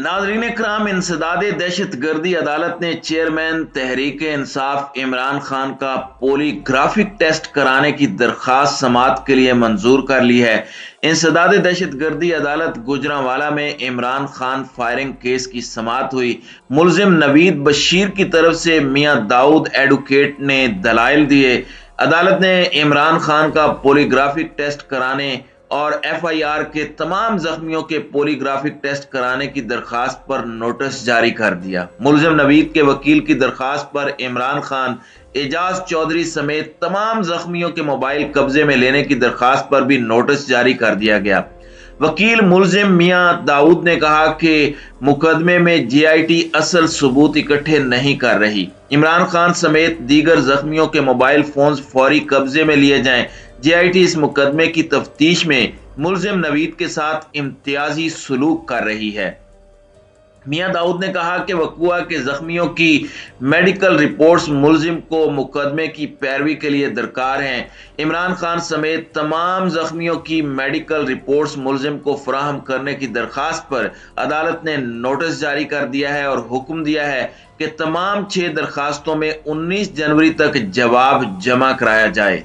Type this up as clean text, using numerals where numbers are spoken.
नाज़रीन इकराम, इंसदादे दहशत गर्दी अदालत ने चेयरमैन तहरीक इंसाफ इमरान खान का पोलीग्राफिक टेस्ट कराने की दरख्वास्त समाअत के लिए मंजूर कर ली है। इंसदादे दहशत गर्दी अदालत गुजरांवाला में इमरान खान फायरिंग केस की समाअत हुई। मुलजिम नवीद बशीर की तरफ से मियां दाऊद एडवोकेट ने दलाइल दिए। अदालत ने इमरान खान का पोलीग्राफिक टेस्ट कराने और FIR के तमाम जख्मियों के पोलीग्राफिक टेस्ट कराने की दरखास्त पर नोटिस जारी कर दिया। मुलजिम नवीद के वकील की दरखास्त पर इमरान खान, एजाज चौधरी समेत तमाम जख्मियों के मोबाइल कब्जे में लेने की दरखास्त पर भी नोटिस जारी कर दिया गया। वकील मुलजिम मियां दाऊद ने कहा कि मुकदमे में JIT असल सबूत इकट्ठे नहीं कर रही। इमरान खान समेत दीगर जख्मियों के मोबाइल फोन फौरी कब्जे में लिए जाएं। JIT इस मुकदमे की तफ्तीश में मुलजिम नवीद के साथ इम्तियाजी सलूक कर रही है। मियां दाऊद ने कहा कि वकुआ के जख्मियों की मेडिकल रिपोर्ट्स मुलजिम को मुकदमे की पैरवी के लिए दरकार हैं। इमरान खान समेत तमाम जख्मियों की मेडिकल रिपोर्ट्स मुलजिम को फराहम करने की दरखास्त पर अदालत ने नोटिस जारी कर दिया है और हुक्म दिया है कि तमाम 6 दरखास्तों में 19 जनवरी तक जवाब जमा कराया जाए।